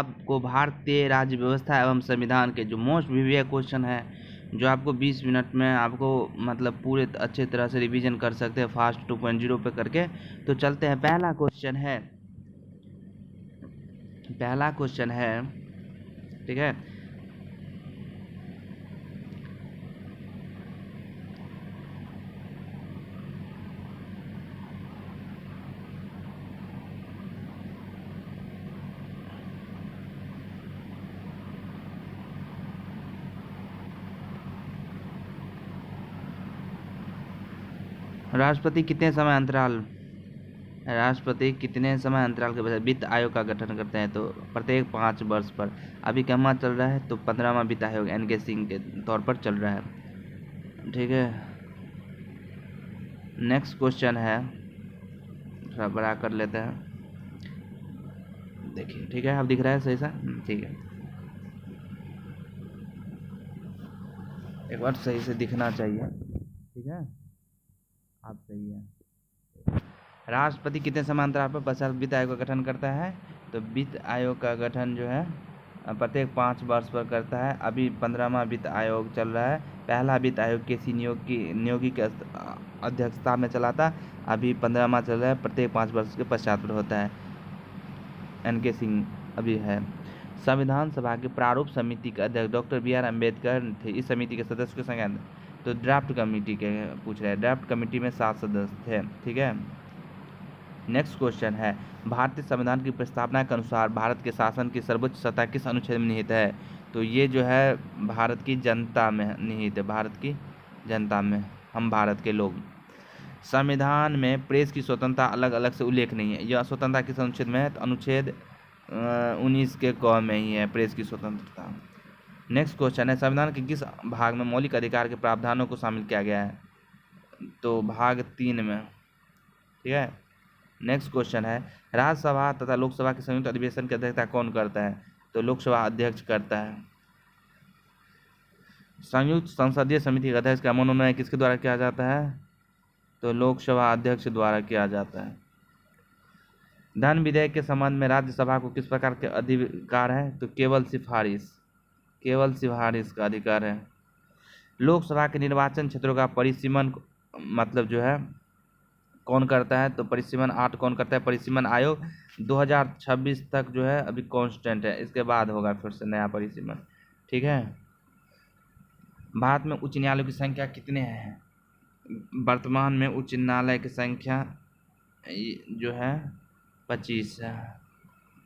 आपको भारतीय राज्य व्यवस्था एवं संविधान के जो मोस्ट प्रीवियस क्वेश्चन है, जो आपको 20 मिनट में आपको मतलब पूरे अच्छे तरह से रिवीजन कर सकते हैं फास्ट 2.0 पे करके। तो चलते हैं, पहला क्वेश्चन है, ठीक है। राष्ट्रपति कितने समय अंतराल के बाद वित्त आयोग का गठन करते हैं? तो प्रत्येक 5 वर्ष पर। अभी कहवा चल रहा है? तो 15वां वित्त आयोग एनके सिंह के तौर पर चल रहा है, ठीक है। नेक्स्ट क्वेश्चन है, थोड़ा बड़ा कर लेते हैं, देखिए, ठीक है। अब दिख रहा है सही सा? ठीक है, एक बार सही से दिखना चाहिए, ठीक है। आप सही है। राष्ट्रपति कितने समय अंतराल पर 50 वित्त आयोग का गठन करता है? तो वित्त आयोग का गठन जो है प्रत्येक 5 वर्ष पर करता है। अभी 15वां वित्त आयोग चल रहा है। पहला वित्त आयोग किसी नियोगी के अध्यक्षता में चला था। अभी 15वां चल रहा है, प्रत्येक 5 वर्ष के पश्चात पर होता है। एनके सिंह अभी है। संविधान सभा की प्रारूप समिति के अध्यक्ष डॉक्टर बी आर अम्बेडकर थे। इस समिति के सदस्य की संख्या, तो ड्राफ्ट कमेटी के पूछ रहे हैं। ड्राफ्ट कमेटी में 7 सदस्य थे, ठीक है। नेक्स्ट क्वेश्चन है, भारतीय संविधान की प्रस्तावना के अनुसार भारत के शासन की सर्वोच्च सत्ता किस अनुच्छेद में निहित है? तो ये जो है भारत की जनता में निहित है, भारत की जनता में, हम भारत के लोग। संविधान में प्रेस की स्वतंत्रता अलग अलग से उल्लेख नहीं है। यह स्वतंत्रता किस अनुच्छेद में है? तो अनुच्छेद 19 के क में ही है प्रेस की स्वतंत्रता। नेक्स्ट क्वेश्चन है, संविधान के किस भाग में मौलिक अधिकार के प्रावधानों को शामिल किया गया है? तो भाग 3 में, ठीक है। नेक्स्ट क्वेश्चन है, राज्यसभा तथा लोकसभा के संयुक्त अधिवेशन की अध्यक्षता कौन करता है? तो लोकसभा अध्यक्ष करता है। संयुक्त संसदीय समिति का अध्यक्ष का मनोनयन किसके द्वारा किया जाता है? तो लोकसभा अध्यक्ष द्वारा किया जाता है। धन विधेयक के संबंध में राज्यसभा को किस प्रकार के अधिकार है? तो केवल सिफारिश का अधिकार है। लोकसभा के निर्वाचन क्षेत्रों का परिसीमन मतलब जो है कौन करता है? तो परिसीमन 8 कौन करता है? परिसीमन आयोग। 2026 तक जो है अभी कांस्टेंट है, इसके बाद होगा फिर से नया परिसीमन, ठीक है। भारत में उच्च न्यायालयों की संख्या कितने हैं? वर्तमान में उच्च न्यायालय की संख्या जो है 25 है।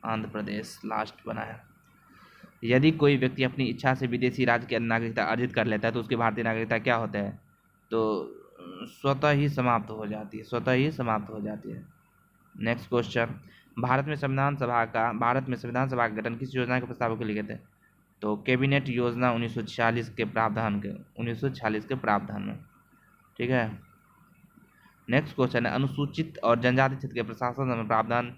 आंध्र प्रदेश लास्ट बना है। यदि कोई व्यक्ति अपनी इच्छा से विदेशी राज्य की नागरिकता अर्जित कर लेता है तो उसकी भारतीय नागरिकता क्या होता है? तो स्वतः ही समाप्त हो जाती है। नेक्स्ट क्वेश्चन, भारत में संविधान सभा का गठन किस योजना के प्रस्तावों के लिए थे? तो कैबिनेट योजना 1946 के प्रावधान में, ठीक है। नेक्स्ट क्वेश्चन है, अनुसूचित और जनजाति क्षेत्र के प्रशासन में प्रावधान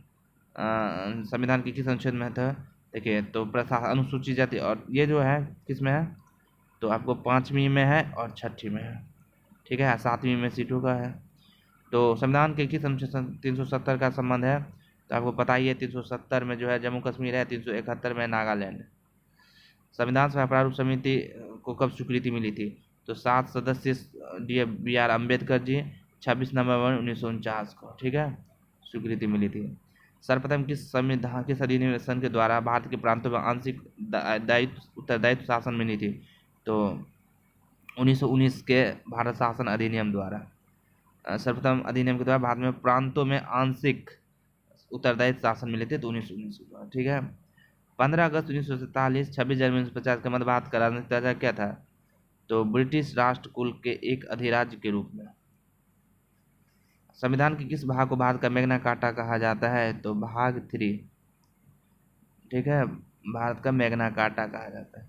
संविधान के किस अनुच्छेद में था? देखिए, तो अनुसूचित जाति, और ये जो है किस में है? तो आपको 5वीं में है और 6ठी में है, ठीक है। 7वीं में सीटों का है। तो संविधान के किस अनुच्छेद 370 का संबंध है? तो आपको पता ही है, 370 में जो है जम्मू कश्मीर है, 371 में नागालैंड। संविधान सभा प्रारूप समिति को कब स्वीकृति मिली थी? तो 7 सदस्य बी आर अम्बेडकर जी 26 नवंबर 1949 को, ठीक है, स्वीकृति मिली थी। सर्वप्रथम किस अधिनियम के द्वारा भारत के प्रांतों में आंशिक उत्तरदायित्व शासन मिली थी? तो 1919 के भारत शासन अधिनियम द्वारा। सर्वप्रथम अधिनियम के द्वारा भारत में प्रांतों में आंशिक उत्तरदायित्व शासन मिले थे, तो 1919 के द्वारा, ठीक है। 15 अगस्त 1947, 26 जनवरी 1950 के मध्य भारत का राजनीतिक दर्जा क्या था? तो ब्रिटिश राष्ट्रकुल के एक अधिराज्य के रूप में। संविधान के किस भाग को भारत का मैग्ना कार्टा कहा जाता है? तो भाग 3, ठीक है, भारत का मैग्ना कार्टा कहा जाता है।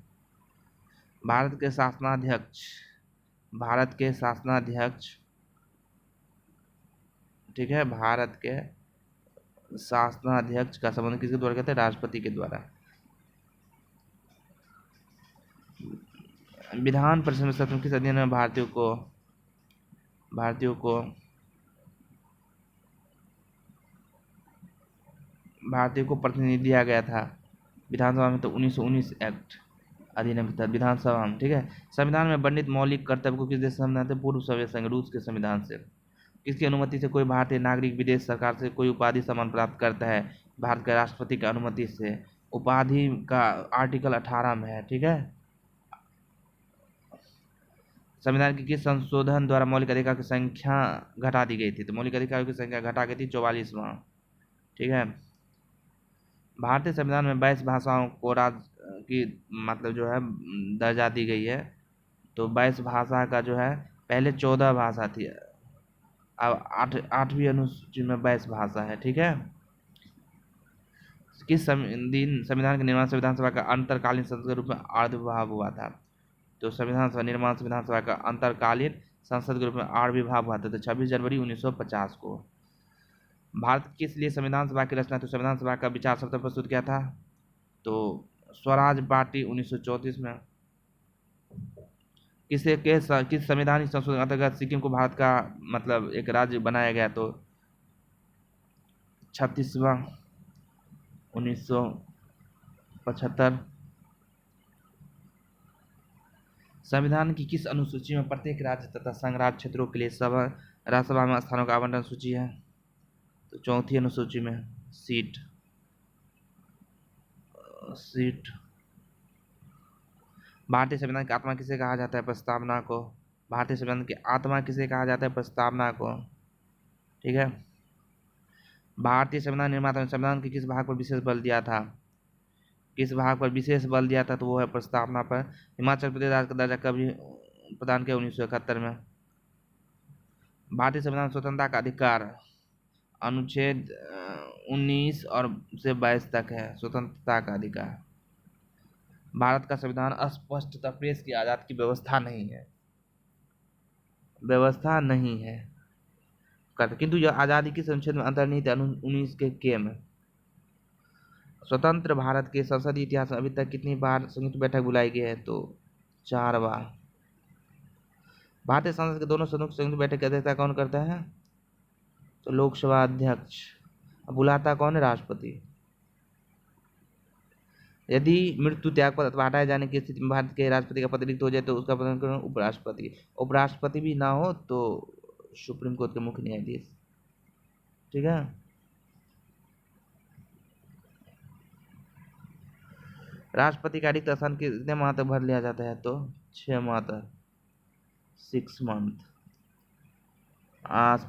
भारत के शासनाध्यक्ष, ठीक है, भारत के शासनाध्यक्ष का संबंध किसके द्वारा कहते हैं? राष्ट्रपति के द्वारा। विधान परिषद में सत्र किस अधिनियम में भारतीयों को प्रतिनिधि दिया गया था? विधानसभा में तो 1919 एक्ट अधिनियम के तहत विधानसभा में, ठीक है। संविधान में वर्णित मौलिक कर्तव्य को किस देश से संविधान से? पूर्व सोवियत संघ रूस के संविधान से। किसकी अनुमति से कोई भारतीय नागरिक विदेश सरकार से कोई उपाधि सम्मान प्राप्त करता है? भारत के राष्ट्रपति की अनुमति से। उपाधि का आर्टिकल 18 में है, ठीक है। संविधान के किस संशोधन द्वारा मौलिक अधिकार की संख्या घटा दी गई थी? तो मौलिक अधिकारों की संख्या घटा गई थी 44वां, ठीक है। भारतीय संविधान में 22 भाषाओं को राज्य की मतलब जो है दर्जा दी गई है। तो 22 भाषा का जो है पहले 14 भाषा थी, अब 8वीं अनुसूची में 22 भाषा है, ठीक है। किस दिन संविधान के निर्माण से विधानसभा का अंतरकालीन संसद के रूप में आविर्भाव हुआ था? तो संविधान सभा निर्माण से विधानसभा का अंतरकालीन संसद के रूप में आविर्भाव हुआ था तो 26 जनवरी 1950 को। भारत किस लिए संविधान सभा की रचना? तो संविधान सभा का विचार सबसे प्रस्तुत किया था तो स्वराज पार्टी 1934 में। किस संवैधानिक संशोधन अंतर्गत सिक्किम को भारत का मतलब एक राज्य बनाया गया? तो 36वां 1975। संविधान की किस अनुसूची में प्रत्येक राज्य तथा संघ राज्य क्षेत्रों के लिए राज्यसभा में स्थानों का आवंटन सूची है? तो 4थी अनुसूची में सीट। भारतीय संविधान की आत्मा किसे कहा जाता है? प्रस्तावना को। भारतीय संविधान की आत्मा किसे कहा जाता है? प्रस्तावना को, ठीक है। भारतीय संविधान निर्माता ने संविधान के किस भाग पर विशेष बल दिया था? किस भाग पर विशेष बल दिया था? तो वो है प्रस्तावना पर। हिमाचल प्रदेश राज्य का दर्जा कब प्रदान किया? 1971 में। भारतीय संविधान स्वतंत्रता का अधिकार अनुच्छेद 19 और से 22 तक है, स्वतंत्रता का अधिकार। भारत का संविधान अस्पष्टतः प्रेस की आजादी की व्यवस्था नहीं है, किंतु यह आजादी की अनुच्छेद में अंतर्निहित 19 के में। स्वतंत्र भारत के संसदीय इतिहास में अभी तक कितनी बार संयुक्त बैठक बुलाई गई है? तो 4 बार। भारतीय संसद के दोनों सदनों की संयुक्त बैठक की अध्यक्षता कौन करता है? तो लोकसभा अध्यक्ष। बुलाता कौन है? राष्ट्रपति। यदि मृत्यु, त्यागपत्र अथवा हटाए जाने की स्थिति में भारत के राष्ट्रपति का पद रिक्त हो जाए तो उसका पद कौन? उपराष्ट्रपति। उपराष्ट्रपति भी ना हो तो सुप्रीम कोर्ट के मुख्य न्यायाधीश, ठीक है। राष्ट्रपति का रिक्त स्थान कितने माह तक भर लिया जाता है? तो 6 माह तक, 6 मंथ।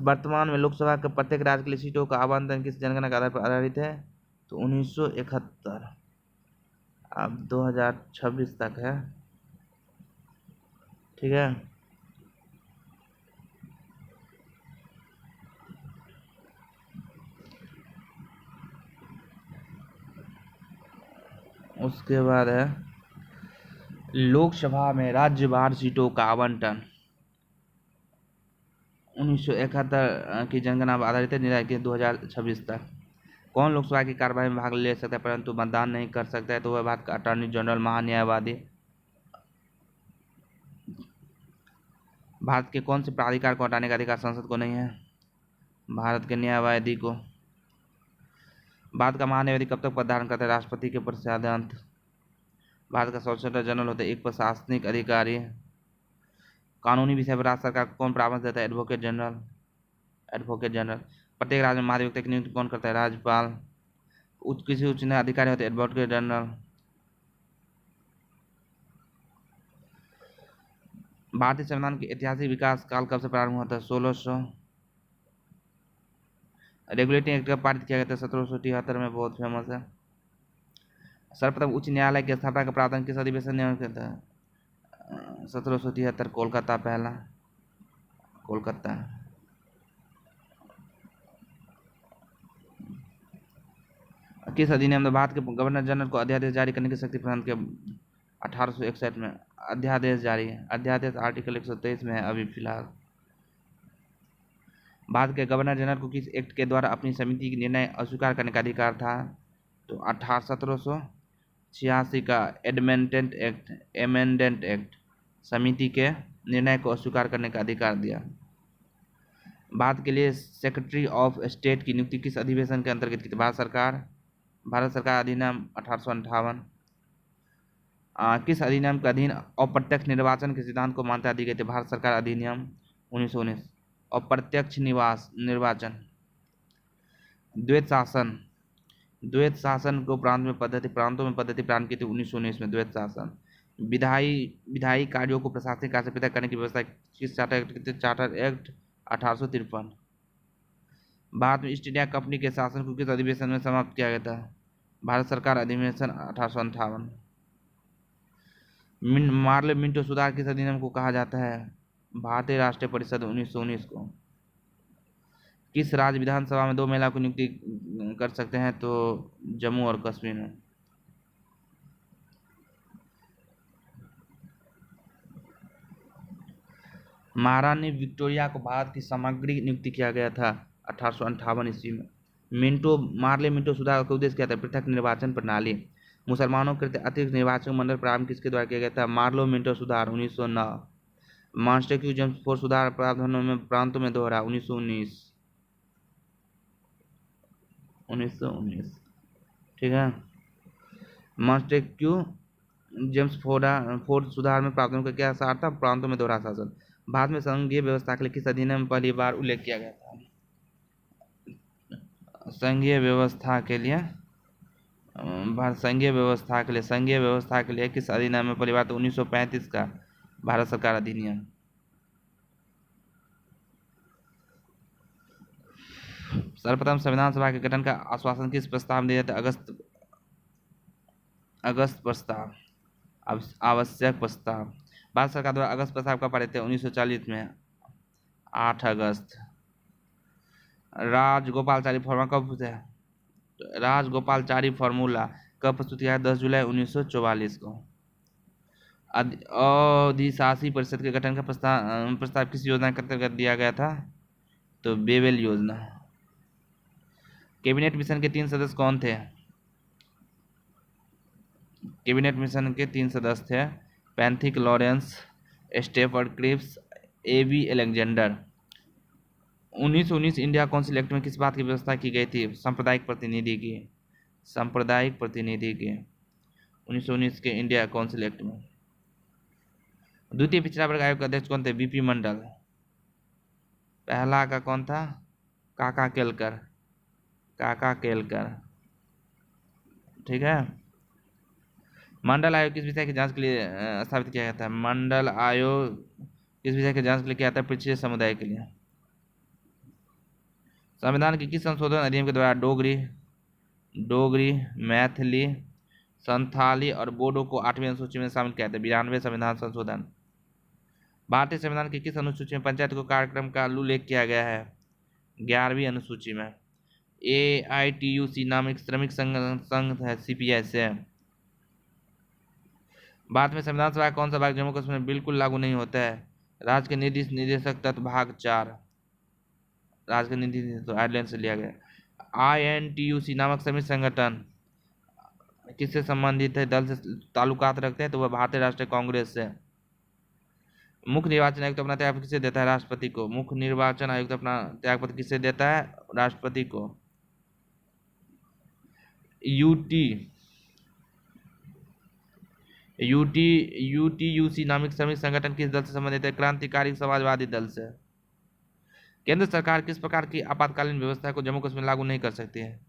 वर्तमान में लोकसभा के प्रत्येक राज्य के लिए सीटों का आवंटन किस जनगणना के आधार पर आधारित है? तो 1971। अब 2026 तक है, ठीक है। उसके बाद है लोकसभा में राज्यवार सीटों का आवंटन 1971 की जनगणना पर आधारित है, निर्धारित 2026 तक। कौन लोकसभा की कार्यवाही में भाग ले सकता है परंतु मतदान नहीं कर सकता है? तो वह भारत का अटॉर्नी जनरल, महान्यायवादी। भारत के कौन से प्राधिकार को हटाने का अधिकार संसद को नहीं है? भारत के न्यायवादी को। भारत का महान्यायवादी कब तक पद धारण करता है? राष्ट्रपति के पश्चात। भारत का सॉलिसिटर जनरल होता है एक प्रशासनिक अधिकारी। कानूनी विषय पर राज्य सरकार को कौन परामर्श देता है? Advocate general. प्रत्येक राज्य में महाधिवक्ता की नियुक्ति कौन करता है? राज्यपाल। किसी उच्च न्यायालय अधिकारी होते हैं एडवोकेट जनरल। भारतीय संविधान के ऐतिहासिक विकास काल कब से प्रारंभ हुआ था? 1600। रेगुलेटिंग एक्ट कब पारित किया गया था? 1773 में, बहुत फेमस है। सर्वप्रथम उच्च न्यायालय की स्थापना का प्रावधान किस अधिवेशन ने किया था? 1773, कोलकाता पहला, कोलकाता। किस अधिनियम में भारत के गवर्नर जनरल को अध्यादेश जारी करने की शक्ति प्रदान किया? 1861 में अध्यादेश जारी है। अध्यादेश आर्टिकल 123 में है अभी फिलहाल। भारत के गवर्नर जनरल को किस एक्ट के द्वारा अपनी समिति की निर्णय अस्वीकार करने का अधिकार था? तो 1786 का एमेंडेंट एक्ट समिति के निर्णय को अस्वीकार करने का अधिकार दिया। भारत के लिए सेक्रेटरी ऑफ स्टेट की नियुक्ति किस अधिवेशन के अंतर्गत की थी? भारत सरकार, भारत सरकार अधिनियम 1858। किस अधिनियम के अधीन अप्रत्यक्ष निर्वाचन के सिद्धांत को मान्यता दी गई थी? भारत सरकार अधिनियम 1919। अप्रत्यक्ष निर्वाचन। द्वैत शासन। द्वैत शासन को प्रांतों में पद्धति प्रदान की थी 1919 में, द्वैत शासन। विधायी कार्यों को प्रशासनिक कार्य से पृथक करने की व्यवस्था किस charter act? Charter act 1853। Bharat में ईस्ट इंडिया कंपनी के शासन को किस अधिवेशन में समाप्त किया गया था? भारत सरकार अधिवेशन 1858। मार्ले मिंटो सुधार किस अधिनियम को कहा जाता है? भारतीय राष्ट्रीय परिषद 1919 को। किस राज्य विधानसभा में 2 महिला को नियुक्ति कर सकते हैं? तो जम्मू और कश्मीर में। महारानी विक्टोरिया को भारत की सामग्री नियुक्ति किया गया था 1858 ईस्वी में। मार्ले मिंटो सुधार का उद्देश्य क्या था? पृथक निर्वाचन प्रणाली। मुसलमानों के अतिरिक्त निर्वाचन मंडल प्रारंभ किसके द्वारा किया गया था? मार्लो मिंटो सुधार 1909। मॉन्टेस्क्यू जेम्स फोर सुधार प्रावधानों में प्रांतों में दोहरा 1919। ठीक है। मॉन्टेस्क्यू जेम्स फोर्ड सुधार में प्रावधानों का क्या सार था? प्रांतों में दोहरा शासन। भारत में संघीय व्यवस्था के लिए किस अधिनियम में पहली बार उल्लेख किया गया था? संघीय व्यवस्था के लिए किस अधिनियम में पहली बार? तो 1935 का भारत सरकार अधिनियम। सर्वप्रथम संविधान सभा के गठन का आश्वासन किस प्रस्ताव में दिया था? अगस्त प्रस्ताव, आवश्यक प्रस्ताव। भारत सरकार द्वारा अगस्त प्रस्ताव कब पारित थे? 1940 में 8 अगस्त। राजगोपालचारी फॉर्मूला कब थे? राजगोपालचारी फॉर्मूला कब प्रस्तुत किया? 10 जुलाई 1944 को। अधिशासी परिषद के गठन का प्रस्ताव किस योजना के अंतर्गत दिया गया था? तो बेवेल योजना। कैबिनेट मिशन के 3 सदस्य कौन थे? कैबिनेट मिशन के 3 सदस्य थे Pethick Lawrence, Stafford Cripps, A V Alexander. 1919 India Council Act में किस बात की व्यवस्था की गई थी? सांप्रदायिक प्रतिनिधि की। 1919 के इंडिया काउंसिल एक्ट में। द्वितीय पिछड़ा वर्ग आयोग के अध्यक्ष कौन थे? बीपी मंडल। पहला का कौन था? काका केलकर। ठीक है। मंडल आयोग किस विषय की जांच के लिए स्थापित किया गया था? मंडल आयोग किस विषय की जांच के लिए किया था? पिछड़े समुदाय के लिए। संविधान के किस संशोधन अधिनियम के द्वारा डोगरी, मैथिली, संथाली और बोडो को 8वीं अनुसूची में शामिल किया था? 92 संविधान संशोधन। भारतीय संविधान की किस अनुसूची में पंचायत को कार्यक्रम का उल्लेख किया गया है? 11वीं अनुसूची में। AITUC नाम एक श्रमिक संघ है, CPI से। भारत में संविधान सभा कौन सा भाग जम्मू कश्मीर में बिल्कुल लागू नहीं होता है? राज्य के निदेशक तत्व भाग 4। राज्य के निदेशक तो आयरलैंड से लिया गया। INTUC नामक श्रमिक संगठन किससे संबंधित है? दल से ताल्लुकात रखते हैं तो वह भारतीय राष्ट्रीय कांग्रेस से। मुख्य निर्वाचन आयुक्त अपना त्यागपत्र किसे देता है? राष्ट्रपति को। मुख्य निर्वाचन आयुक्त अपना त्यागपत्र किसे देता है? राष्ट्रपति को। UTUC नामक श्रमिक संगठन किस दल से संबंधित है? क्रांतिकारी समाजवादी दल से। केंद्र सरकार किस प्रकार की आपातकालीन व्यवस्था को जम्मू कश्मीर लागू नहीं कर सकती है?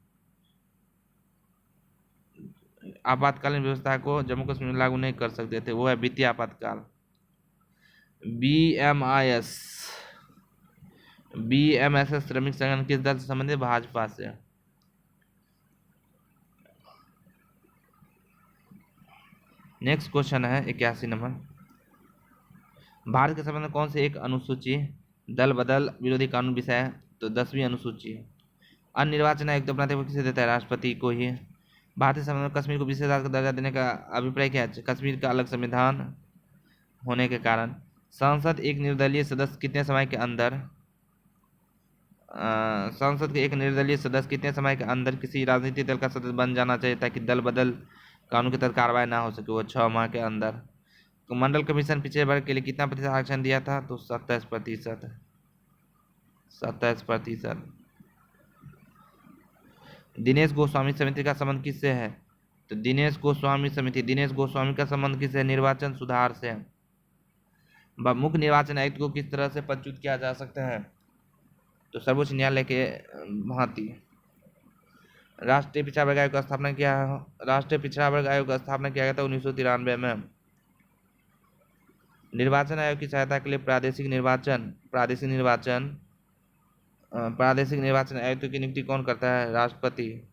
आपातकालीन व्यवस्था को जम्मू कश्मीर में लागू नहीं कर सकते थे, वो है वित्तीय आपातकाल। BMSS श्रमिक संगठन किस दल से संबंधित? भाजपा से। नेक्स्ट क्वेश्चन है 81 नंबर। भारत के संबंध में कौन से एक अनुसूची दल बदल विरोधी कानून विषय है? तो 10वीं अनुसूची। अन्य निर्वाचन आयुक्त अपना त्यागपत्र किसे देता है? राष्ट्रपति को ही। भारतीय संबंध में कश्मीर को विशेष राज्य का दर्जा देने का अभिप्राय क्या है? कश्मीर का अलग संविधान होने के कारण। संसद के एक निर्दलीय सदस्य कितने समय के अंदर किसी राजनीतिक दल का सदस्य बन जाना चाहिए ताकि दल बदल कानून के तहत कार्रवाई ना हो सके? वो 6 माह के अंदर। तो मंडल कमीशन पिछड़े वर्ग के लिए कितना प्रतिशत आरक्षण दिया था? तो 27%। दिनेश गोस्वामी समिति का संबंध किससे है? तो दिनेश गोस्वामी का संबंध किससे है? निर्वाचन सुधार से। मुख्य निर्वाचन आयुक्त को किस तरह से पदच्युत किया जा सकता है? तो सर्वोच्च न्यायालय के भांति। राष्ट्रीय पिछड़ा वर्ग आयोग का स्थापना किया गया था 1993 में। निर्वाचन आयोग की सहायता के लिए प्रादेशिक निर्वाचन आयुक्त की नियुक्ति कौन करता है? राष्ट्रपति।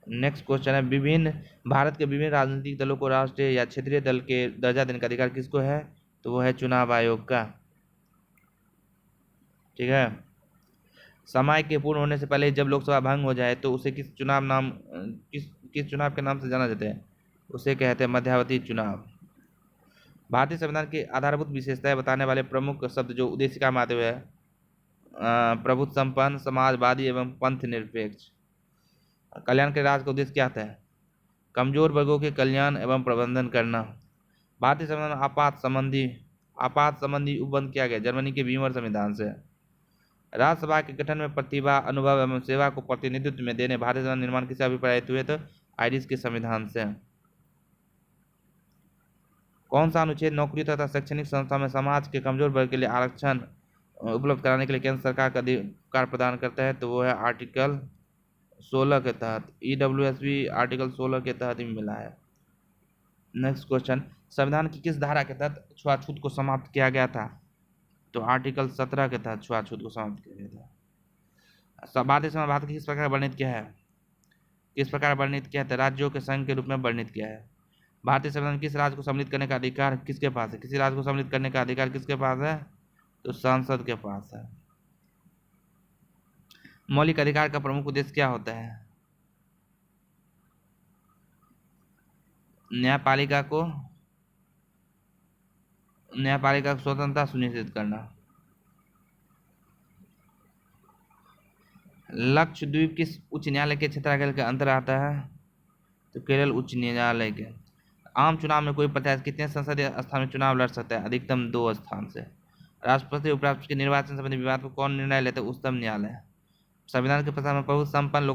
नेक्स्ट क्वेश्चन है, भारत के विभिन्न राजनीतिक दलों को राष्ट्रीय या क्षेत्रीय दल के दर्जा देने का अधिकार किसको है? तो वो है चुनाव आयोग का। ठीक है। समय के पूर्ण होने से पहले जब लोकसभा भंग हो जाए तो उसे किस चुनाव के नाम से जाना जाता है? उसे कहते हैं मध्यावधि चुनाव। भारतीय संविधान की आधारभूत विशेषताएं बताने वाले प्रमुख शब्द जो उद्देशिका में आते हुए है, प्रभुत्व संपन्न, समाजवादी एवं पंथ निरपेक्ष। कल्याण के राज का उद्देश्य क्या था? कमजोर वर्गों के कल्याण एवं प्रबंधन करना। भारतीय संविधान आपात संबंधी उपबंध किया गया जर्मनी के वीमर संविधान से। राज्यसभा के गठन में प्रतिभा, अनुभव एवं सेवा को प्रतिनिधित्व में देने भारतीय संविधान निर्माण किसे अभिप्रायित हुए? तो आयरिश के संविधान से। कौन सा अनुच्छेद नौकरी तथा शैक्षणिक संस्था में समाज के कमजोर वर्ग के लिए आरक्षण उपलब्ध कराने के लिए केंद्र सरकार का अधिकार प्रदान करता है? तो वो है आर्टिकल 16 के तहत। EWS भी आर्टिकल 16 के तहत ही मिला है। नेक्स्ट क्वेश्चन, संविधान की किस धारा के तहत छुआछूत को समाप्त किया गया था? तो आर्टिकल 17 के तहत छुआछूत को समाप्त किया गया था। भारतीय संविधान भारत किस प्रकार वर्णित किया है? राज्यों के संघ के रूप में वर्णित किया है। भारतीय संविधान किस राज्य को सम्मिलित करने का अधिकार किसके पास है? किसी राज्य को सम्मिलित करने का अधिकार किसके पास है? तो संसद के पास है। मौलिक अधिकार का प्रमुख उद्देश्य क्या होता है? न्यायपालिका को स्वतंत्रता सुनिश्चित करना। लक्षद्वीप किस उच्च न्यायालय के क्षेत्राधिकार के अंतर आता है? तो केरल उच्च न्यायालय के। आम चुनाव में कोई प्रत्याशी कितने संसदीय स्थान में चुनाव लड़ सकता है? अधिकतम 2 स्थान से। राष्ट्रपति उपराष्ट्रपति के निर्वाचन संबंधी विवाद को कौन निर्णय लेता है? उच्चतम न्यायालय। संविधान के प्रस्ताव में प्रभुत्व संपन्न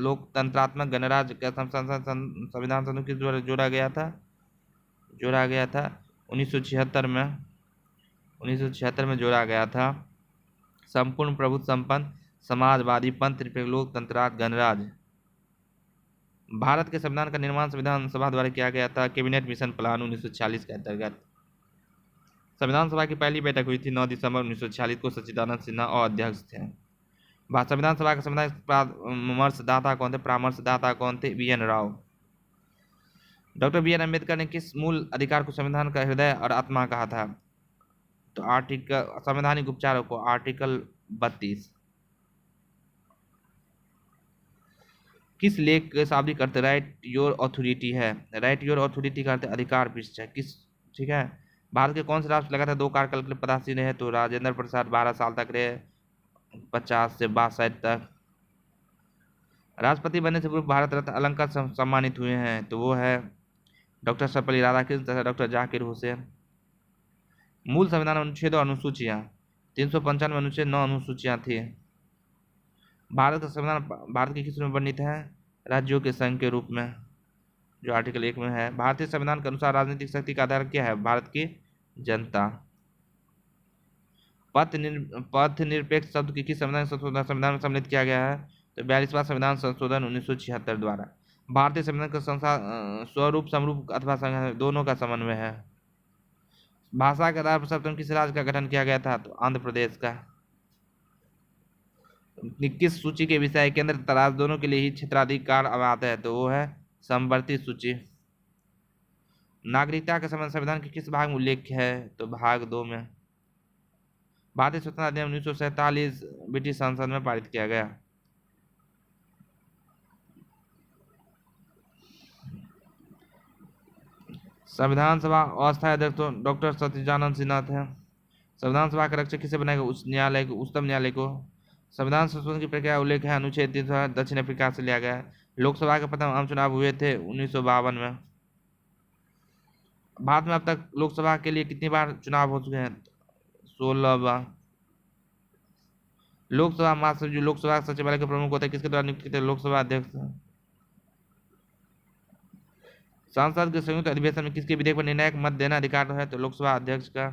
लोकतंत्रात्मक गणराज्य का संविधान संशोधन किस द्वारा जोड़ा गया था? 1976 में जोड़ा गया था। संपूर्ण प्रभुत्व संपन्न समाजवादी पंथ निरपेक्ष लोकतंत्र गणराज्य। भारत के संविधान का निर्माण संविधान सभा द्वारा किया गया था। कैबिनेट मिशन प्लान 1946 के अंतर्गत। संविधान सभा की पहली बैठक हुई थी 9 दिसंबर 1946 को। सच्चिदानंद सिन्हा और अध्यक्ष थे। संविधान सभा के संविधान परामर्शदाता कौन थे? BN Rao. Doctor BR Ambedkar ने किस मूल अधिकार को संविधान का हृदय और आत्मा कहा था? तो संवैधानिक उपचारों को आर्टिकल 32। किस लेख के शाब्दिक अर्थ राइट योर अथॉरिटी है? राइट योर अथॉरिटी का अर्थ अधिकार पृष्ठ है। ठीक है। भारत के कौन से राष्ट्र लगातार 2 कार्यकाल के लिए पदासीन रहे? तो राजेंद्र प्रसाद 12 साल तक रहे, 50 से 62 तक। राष्ट्रपति बनने से पूर्व भारत रत्न अलंकार सम्मानित हुए हैं? तो वो है डॉक्टर सर्वपल्ली राधाकृष्णन तथा डॉक्टर जाकिर हुसैन। मूल संविधान अनुच्छेद और अनुसूचियां 395 अनुच्छेद 9 अनुसूचियां थी। भारत का संविधान भारत के किस रूप में वर्णित है? राज्यों के संघ के रूप में, जो आर्टिकल 1 में है। भारतीय संविधान के अनुसार राजनीतिक शक्ति का आधार क्या है? भारत की जनता। पथ निरपेक्ष शब्द की किस संविधान में सम्मिलित किया गया है? तो 42वां संविधान संशोधन 1976 द्वारा। भारतीय संविधान का स्वरूप समरूप अथवा दोनों का समन्वय है। भाषा के आधार पर सर्वप्रथम किस राज्य का गठन किया गया था? तो आंध्र प्रदेश का। किस सूची के विषय केंद्र तथा राज्य दोनों के लिए ही क्षेत्राधिकार आता है? तो वो है समवर्ती सूची। नागरिकता के संबंध संविधान के किस भाग में उल्लेख है? तो भाग 2 में। भारतीय स्वतंत्रता अधिनियम 1947 ब्रिटिश संसद में पारित किया गया। संविधान सभा अस्थायी अध्यक्ष डॉक्टर सच्चिदानंद सिन्हा थे। संविधान सभा का रक्षक किसे बनाएगा? उच्चतम न्यायालय को। संविधान संशोधन की प्रक्रिया उल्लेख है अनुच्छेद 300 दक्षिण अफ्रीका से लिया गया है। लोकसभा के प्रथम आम चुनाव हुए थे 1952 में। भारत में अब तक लोकसभा के लिए कितनी बार चुनाव हो चुके हैं? 16 बार। लोकसभा महासचिव जो लोकसभा सचिवालय के प्रमुख होते हैं किसके द्वारा नियुक्त किए? लोकसभा अध्यक्ष। संसद के संयुक्त अधिवेशन में किसके विधेयक पर निर्णायक मत देना अधिकार है? तो लोकसभा अध्यक्ष का।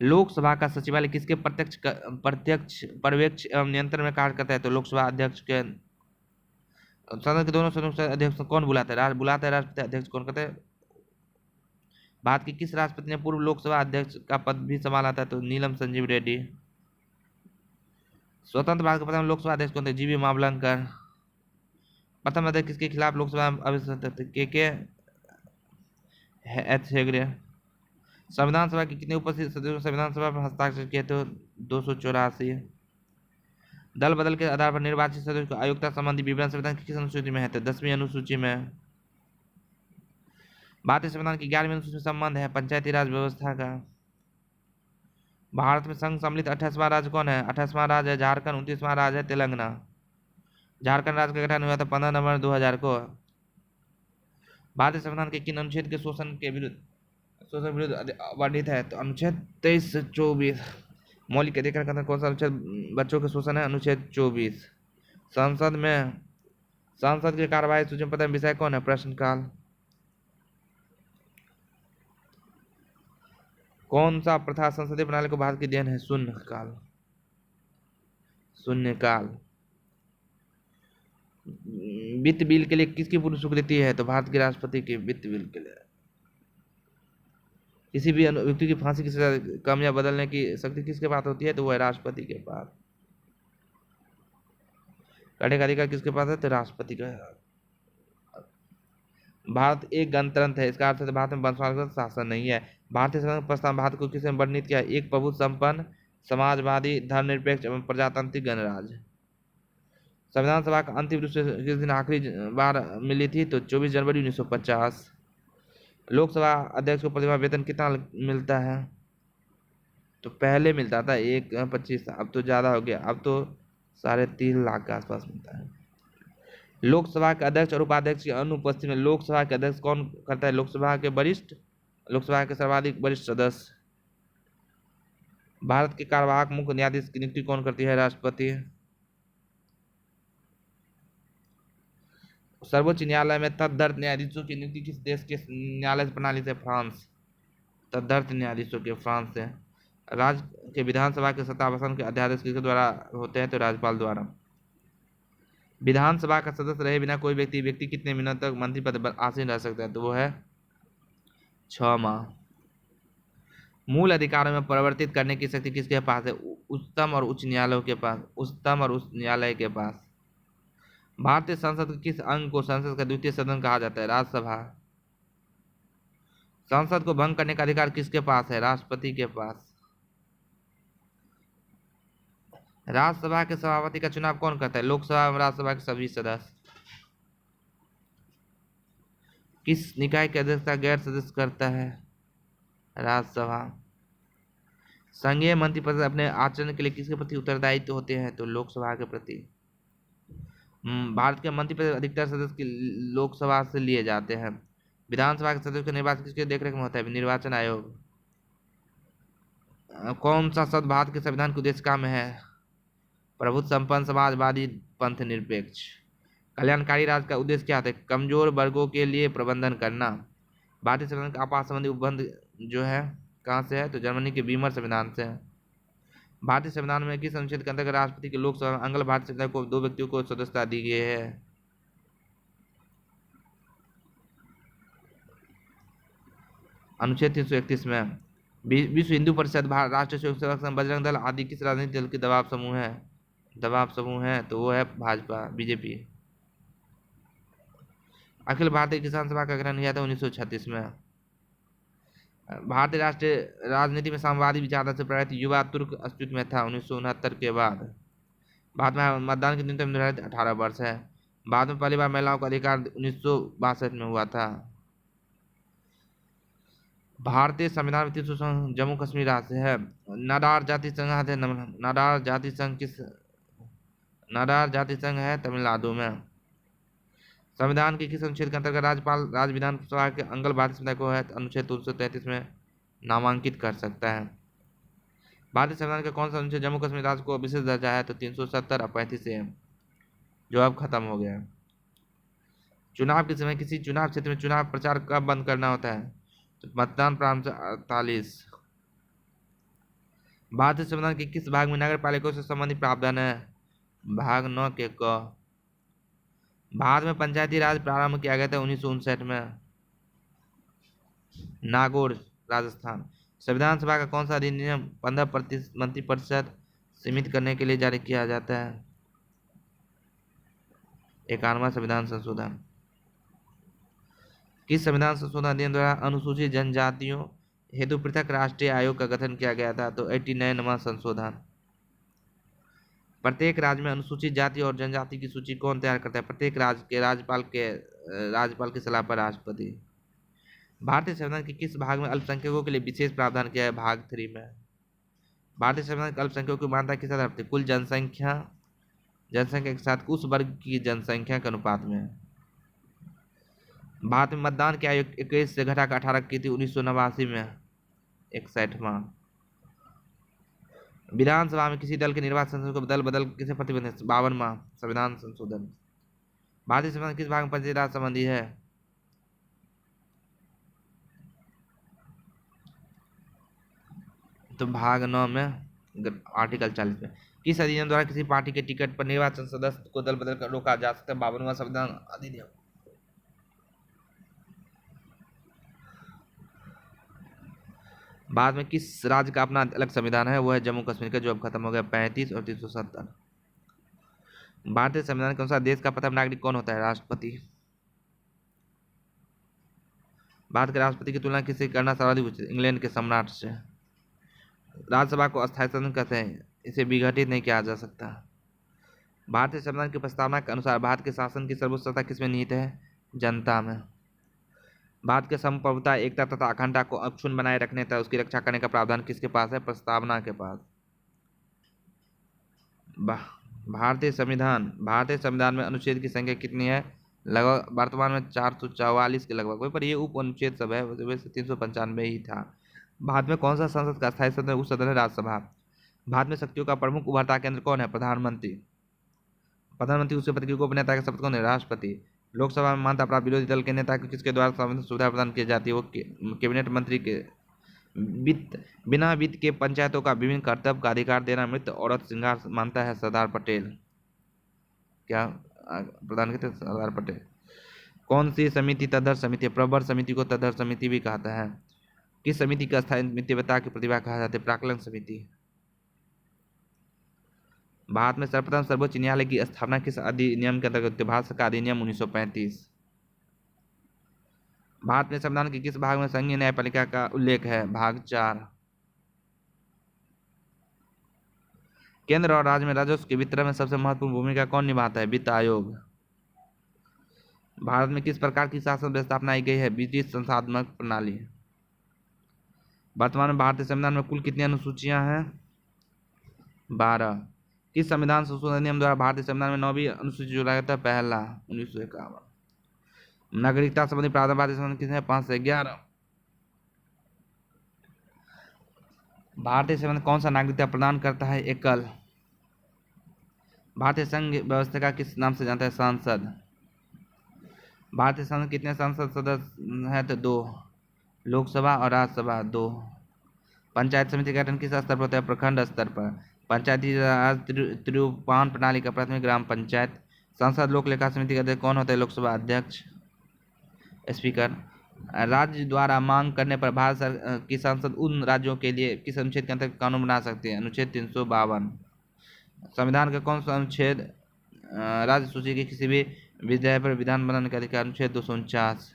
लोकसभा का सचिवालय किसके प्रत्यक्ष पर्यवेक्षण एवं नियंत्रण में कार्य करता है? तो लोकसभा अध्यक्ष के। संसद के दोनों सदनों से अध्यक्ष कौन बुलाता है? बुलाता है राष्ट्रपति। अध्यक्ष कौन करते हैं? भारत के किस राष्ट्रपति ने पूर्व लोकसभा अध्यक्ष का पद भी संभाला था? तो नीलम संजीव रेड्डी। स्वतंत्र भारत के प्रथम लोकसभा अध्यक्ष कौन थे? जीवी मावलंकर। प्रथम अध्यक्ष किसके खिलाफ लोकसभा में अविश्वास? के एच हेगड़े। संविधान सभा के कितने उपस्थित सदस्यों संविधान सभा पर हस्ताक्षर किए? तो 284। दल बदल के आधार पर निर्वाचित सदस्यों को आयोग्यता संबंधी विवरण संविधान की किस अनुसूची में है? तो 10वीं अनुसूची में। भारतीय संविधान की 11वीं अनुसूची में संबंध है पंचायती राज व्यवस्था का। भारत में संघ सम्मिलित 28वां राज्य कौन है? 28वां राज्य है झारखंड। 29वां राज्य है तेलंगाना। झारखंड राज्य का गठन हुआ था 15 नवंबर 2000 को। भारतीय संविधान के किन अनुच्छेद के शोषण विरुद्ध वर्णित है? तो अनुच्छेद 23 से 24। मौलिक अधिकार का कौन सा अनुच्छेद बच्चों के शोषण है? अनुच्छेद 24। संसद की कार्यवाही सूची में प्रथम विषय कौन है? प्रश्नकाल। कौन सा प्रथा संसदीय प्रणाली को भारत की देन है? शून्यकाल। वित्त बिल के लिए किसकी पूर्ण स्वीकृति है? तो भारत के राष्ट्रपति के वित्त बिल के लिए। किसी भी व्यक्ति की फांसी की सजा कम या बदलने की शक्ति किसके पास होती है? तो वो है राष्ट्रपति के पास। करने का अधिकार किसके पास है? तो राष्ट्रपति का। भारत एक गणतंत्र है, इसका अर्थ है भारत में वंशवाद शासन नहीं है। भारतीय संविधान प्रस्ताव भारत को किसने वर्णित किया? एक प्रभुत्व संपन्न, समाजवादी, धर्मनिरपेक्ष एवं प्रजातांत्रिक गणराज्य। संविधान सभा का अंतिम रूप से किस दिन आखिरी बार मिली थी? तो 24 जनवरी 1950। लोकसभा अध्यक्ष को प्रतिमाह वेतन कितना मिलता है? तो पहले मिलता था 1.25, अब तो ज्यादा हो गया, अब तो 3.5 लाख के आसपास मिलता है। लोकसभा के अध्यक्ष और उपाध्यक्ष की अनुपस्थिति में लोकसभा के अध्यक्ष कौन करता है? लोकसभा के सर्वाधिक वरिष्ठ सदस्य। भारत के कार्यवाहक मुख्य न्यायाधीश की नियुक्ति कौन करती है? राष्ट्रपति। सर्वोच्च न्यायालय में तदर्थ न्यायाधीशों की नियुक्ति किस देश के न्यायालय प्रणाली से? फ्रांस। तदर्थ न्यायाधीशों के फ्रांस से। राज्य के विधानसभा के सत्तावसान के अध्यादेश किसके द्वारा होते हैं? तो राज्यपाल द्वारा। विधानसभा का सदस्य रहे बिना कोई व्यक्ति कितने महीनों तक मंत्री पद पर आसीन रह सकता है? तो वो है 6 माह। मूल अधिकारों में परिवर्तित करने की शक्ति किसके पास है? उच्चतम और उच्च न्यायालयों के पास। उच्चतम और उच्च न्यायालय के पास। भारतीय संसद के किस अंग को संसद का द्वितीय सदन कहा जाता है? राज्यसभा। संसद को भंग करने का अधिकार किसके पास है? राष्ट्रपति के पास। राज्यसभा के सभापति का चुनाव कौन करता है? लोकसभा एवं राज्यसभा के सभी सदस्य। किस निकाय की अध्यक्षता गैर सदस्य करता है? राज्यसभा। संघीय मंत्रिपरिषद अपने आचरण के लिए किसके प्रति उत्तरदायित्व होते हैं? तो लोकसभा के प्रति। भारत के मंत्रिपरिषद अधिकतर सदस्य लोकसभा से लिए जाते हैं। विधानसभा के सदस्यों का निर्वाचन किसके देखरेख में होता है? निर्वाचन आयोग। कौन सा शब्द भारत के संविधान के उद्देश्य का में है? प्रभुत्व संपन्न, समाजवादी, पंथ निरपेक्ष। कल्याणकारी राज्य का उद्देश्य क्या है? कमजोर वर्गों के लिए प्रबंधन करना। भारतीय संविधान का आपात संबंधी उपबंध जो है कहाँ से है? तो जर्मनी के वीमर संविधान से है। भारतीय संविधान में किस अनुच्छेद के अंतर्गत राष्ट्रपति के लोकसभा में अंग्ल भारतीय संविधान को 2 व्यक्तियों को सदस्यता दी गई है? अनुच्छेद 331 में। विश्व हिंदू परिषद, राष्ट्रीय स्वयं सेवक संघ, बजरंग दल आदि किस राजनीतिक दल के दबाव समूह है? तो वो है भाजपा, बीजेपी। अखिल भारतीय किसान सभा का गठन हुआ था 1936 में। भारतीय राष्ट्रीय राजनीति में साम्यवादी विचारधारा से प्रेरित युवा तुर्क अस्तित्व में था 1969 के बाद। भारत में मतदान की न्यूनतम निर्धारित 18 वर्ष है। बाद में पहली बार महिलाओं का अधिकार 1962 में हुआ था। भारतीय संविधान में 300 संघ जम्मू कश्मीर राज्य से है। नाडार जाति संघ है। नाडार जाति संघ है तमिलनाडु में। संविधान के किस अनुच्छेद के अंतर्गत राज्यपाल राज्य विधानसभा के अंगल भारतीय समुदाय को है? अनुच्छेद 333 में नामांकित कर सकता है। भारतीय संविधान का कौन सा अनुच्छेद जम्मू कश्मीर राज्य को विशेष दर्जा है? तो 370 और 35 जो अब खत्म हो गया। चुनाव के समय किसी चुनाव क्षेत्र में चुनाव प्रचार कब बंद करना होता है? तो मतदान प्रारंभ से 48। भारतीय संविधान के किस भाग में नगर पालिकाओं से संबंधित प्रावधान है? भाग 9 के क। भारत में पंचायती राज प्रारंभ किया गया था 1959 में, नागौर राजस्थान। संविधान सभा का कौन सा अधिनियम 15% मंत्रिपरिषद सीमित करने के लिए जारी किया जाता है? 51वां संविधान संशोधन। किस संविधान संशोधन अधिनियम द्वारा अनुसूचित जनजातियों हेतु पृथक राष्ट्रीय आयोग का गठन किया गया था? तो 89वां संशोधन। प्रत्येक राज्य में अनुसूचित जाति और जनजाति की सूची कौन तैयार करता है? प्रत्येक राज्य के राज्यपाल की सलाह पर राष्ट्रपति। भारतीय संविधान के किस भाग में अल्पसंख्यकों के लिए विशेष प्रावधान किया है? भाग 3 में। भारतीय संविधान के अल्पसंख्यकों की मान्यता किस आधार पर? कुल जनसंख्या के साथ उस वर्ग की जनसंख्या के अनुपात में। भारत में मतदान की आयु 21 से घटाकर 18 की थी 1989 में, 61वां। विधानसभा में किसी दल के निर्वाचन संसद को दल बदल किसे प्रतिबंधित? 52वां संविधान संशोधन। भारतीय संविधान किस भाग में पंचायती राज संबंधी है? तो भाग 9 में आर्टिकल 40 में। किस अधिनियम द्वारा किसी पार्टी के टिकट पर निर्वाचन सदस्य को दल बदल कर रोका जा सकता है? 52वां संविधान अधिनियम। बाद में किस राज्य का अपना अलग संविधान है? वो है जम्मू कश्मीर का, जो अब खत्म हो गया। 35 और 370। भारतीय संविधान के अनुसार देश का प्रथम नागरिक कौन होता है? राष्ट्रपति। भारत के राष्ट्रपति की तुलना किससे करना सर्वाधिक उचित? इंग्लैंड के सम्राट से। राज्यसभा को अस्थायी सदन कहते हैं, इसे विघटित नहीं किया जा सकता। भारतीय संविधान की प्रस्तावना के अनुसार भारत के शासन की सर्वोच्च सत्ता किसमें निहित है? जनता में। भारत के संप्रभुता, एकता तथा अखंडता को अक्षुण्ण बनाए रखने तथा उसकी रक्षा करने का प्रावधान किसके पास है? प्रस्तावना के पास। भारतीय संविधान में अनुच्छेद की संख्या कितनी है? लगभग वर्तमान में 444 के लगभग, पर ये उप अनुच्छेद सब है, वैसे 395 ही था। भारत में कौन सा संसद का स्थायी सदन है? उस सदन है राज्यसभा। भारत में शक्तियों का प्रमुख उभरता केंद्र कौन है? प्रधानमंत्री उसके पद की गोपनीयता का शपथ कौन है? राष्ट्रपति। लोकसभा में मान्यता प्राप्त विरोधी दल के नेता को किसके द्वारा संविधान सुविधा प्रदान की जाती है? वो कैबिनेट मंत्री के। बिना वित्त के पंचायतों का विभिन्न कर्तव्य का अधिकार देना मृत औरत श्रृंगार मानता है सरदार पटेल। क्या प्रदान करते? सरदार पटेल। कौन सी समिति तदर समिति? प्रवर समिति को तदर समिति भी कहता है। किस समिति का स्थायी मितव्यता की प्रतिभा कहा जाता है? प्राक्कलन समिति। भारत में सर्वप्रथम सर्वोच्च न्यायालय की स्थापना किस अधिनियम के अंतर्गत? भारत सरकार अधिनियम 1935। भारत में संविधान के किस भाग में संघीय न्यायपालिका का उल्लेख है? भाग 4। केंद्र और राज्य में राजस्व के वितरण में सबसे महत्वपूर्ण भूमिका कौन निभाता है? वित्त आयोग। भारत में किस प्रकार की शासन व्यवस्था अपनाई गई है? ब्रिटिश संस्थात्मक प्रणाली। वर्तमान में भारतीय संविधान में कुल कितनी अनुसूचियां हैं? 12। किस संविधान संशोधन अधिनियम द्वारा भारतीय संविधान में 9वीं अनुसूची जोड़ा गया था? पहला 1951। नागरिकता संबंधी प्रावधान भारतीय संविधान किसने? 5 से 11। भारतीय संविधान कौन सा नागरिकता प्रदान करता है? एकल। भारतीय संघ व्यवस्था का किस नाम से जानता है? संसद। भारतीय संसद कितने संसद सदस्य है? तो 2। लोकसभा और राज्यसभा 2। पंचायत समिति का गठन किस स्तर पर होता है? प्रखंड स्तर पर। पंचायती राज त्रिपान प्रणाली का प्राथमिक ग्राम पंचायत। संसद लोक लेखा समिति का अध्यक्ष कौन होता है? लोकसभा अध्यक्ष, स्पीकर। राज्य द्वारा मांग करने पर भारत की संसद उन राज्यों के लिए किस अनुच्छेद के अंतर्गत कानून बना सकती है? अनुच्छेद 352। संविधान का कौन सा अनुच्छेद राज्य सूची के किसी भी विधेयक पर विधान बनाने का अधिकार? अनुच्छेद 249।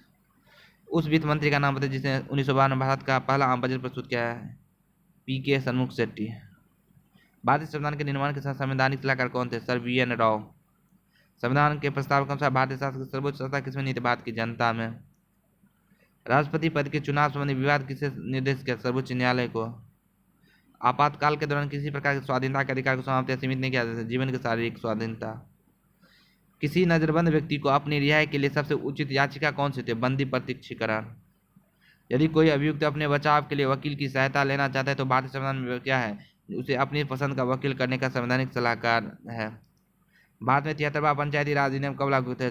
उस वित्त मंत्री का नाम बताइए जिसने 1952 में भारत का पहला आम बजट प्रस्तुत किया है? पीके सन्मुख शेट्टी। भारतीय संविधान के निर्माण के साथ संवैधानिक सलाहकार कौन थे? Sir VN. राव। संविधान के प्रस्ताव के अनुसार भारतीय शासन की सर्वोच्च सत्ता किसमें निहित है? भारत की जनता में। राष्ट्रपति पद के चुनाव संबंधी विवाद किसे निर्देश किया? सर्वोच्च न्यायालय को। आपातकाल के दौरान किसी प्रकार की स्वाधीनता के अधिकार को समाप्त या सीमित नहीं किया जा सकता? जीवन की शारीरिक स्वाधीनता। किसी नजरबंद व्यक्ति को अपनी रिहाई के लिए सबसे उचित याचिका कौन सी थी? बंदी प्रत्यक्षीकरण। यदि कोई अभियुक्त अपने बचाव के लिए वकील की सहायता लेना चाहता है तो भारतीय संविधान में क्या है? उसे अपनी पसंद का वकील करने का संवैधानिक सलाहकार है। भारत में 73वां पंचायती राज अधिनियम कब लागू हुआ था?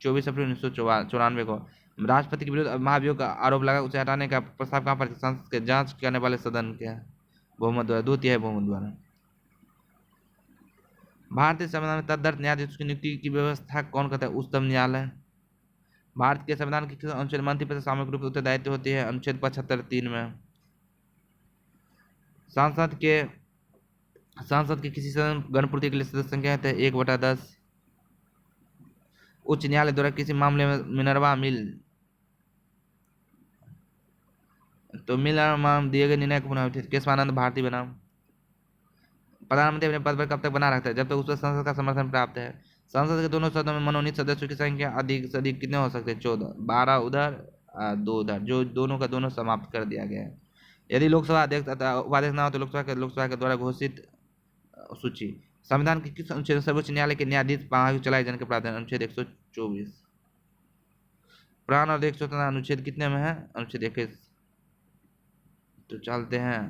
24 अप्रैल 1994 को। राष्ट्रपति के विरुद्ध महाभियोग का आरोप लगा, उसे हटाने का प्रस्ताव कहाँ पर? संसद के जांच करने वाले सदन के बहुमत द्वारा, 2/3 बहुमत द्वारा। भारतीय संविधान में तदर्थ न्यायाधीश की नियुक्ति की व्यवस्था कौन करता है? उच्चतम न्यायालय। भारत के संविधान के किस अनुच्छेद में मंत्रिपरिषद सामूहिक रूप से उत्तरदायित्व होती है? अनुच्छेद 75(3) में। सांसद के किसी सदन गणपूर्ति के लिए सदस्य संख्या है 1/10। उच्च न्यायालय द्वारा किसी मामले में मिनर्वा मिल दिए गए निर्णय को पुनः केशवानंद भारती बनाम। प्रधानमंत्री अपने पद पर कब तक बना रखता है? जब तक उस पर संसद का समर्थन प्राप्त है। संसद के दोनों सदनों में मनोनीत सदस्यों की संख्या अधिक से अधिक कितने हो सकते हैं? 14। 12 उधर 2 उधर, जो दोनों का दोनों समाप्त कर दिया गया है। यदि लोकसभा अध्यक्ष अथवा उपाध्यक्ष ना हो तो लोकसभा के द्वारा घोषित सूची। संविधान के किस अनुच्छेद सर्वोच्च न्यायालय के न्यायाधीश चलाए जाने के प्रावधान? अनुच्छेद 124। प्राण और देश स्वतंत्रता अनुच्छेद कितने में है? अनुच्छेद 21। तो चलते हैं